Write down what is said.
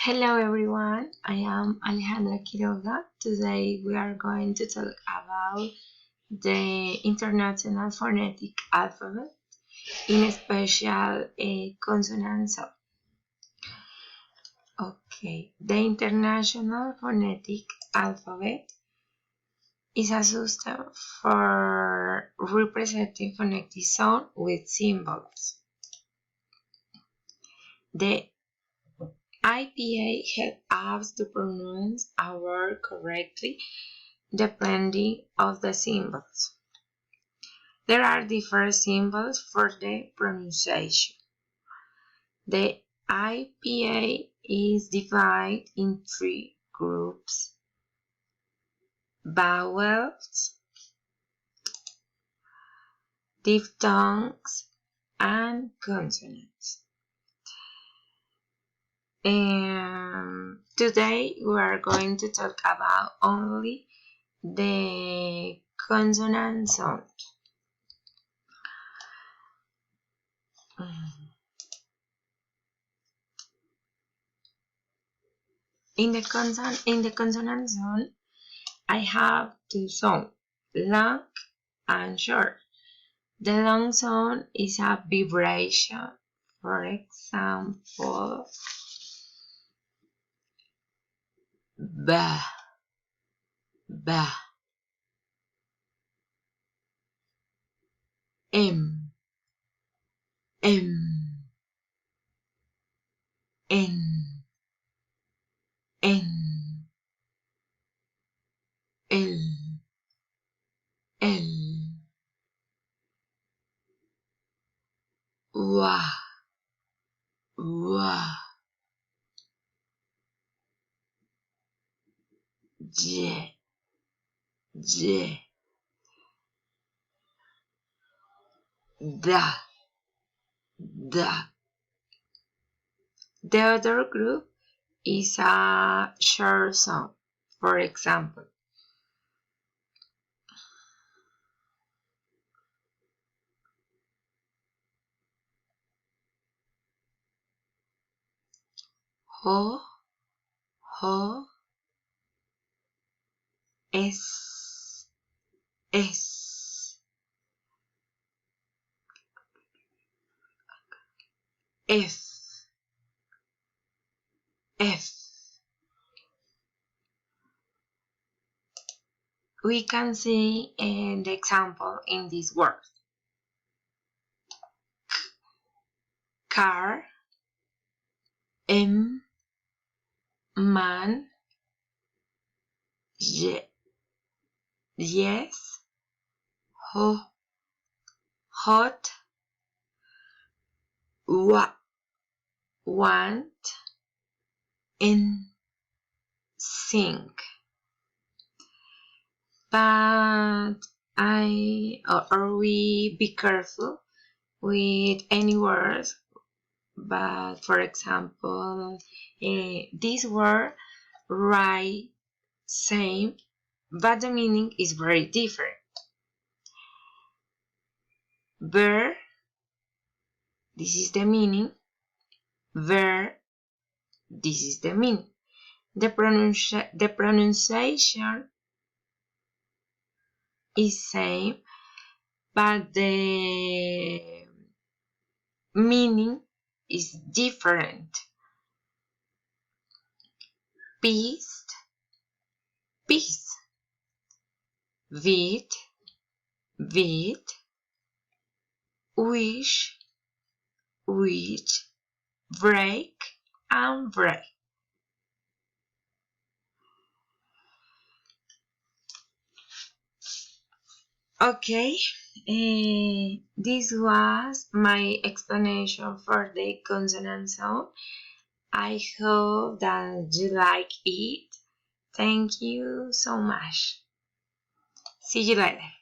Hello everyone, I am Alejandra Quiroga. Today we are going to talk about the International Phonetic Alphabet, in special a consonant sound. Okay, the International Phonetic Alphabet is a system for representing phonetic sound with symbols. The IPA helps us to pronounce a word correctly depending on the symbols. There are different symbols for the pronunciation. The IPA is divided in three groups: vowels, diphthongs, and consonants. Today we are going to talk about only the consonant sound. In the consonant sound, I have two sounds, long and short. The long sound is a vibration. For example, ba, ba, m, m, n, n, l, l, wa, wa, j, j, da, da. The other group is a short sound. For example, ho, ho, es, es, f, f. We can see the example in this word: car, man, yes, hot, want, and sing. But we be careful with any words. But for example, this word right same, but the meaning is very different. Bear, this is the meaning. Ver, this is the meaning. The pronunciation is same, but the meaning is different. Peace, peace. Vid, vid. Wish, wish. Break and break. Okay, this was my explanation for the consonant sound. I hope that you like it. Thank you so much. See you later.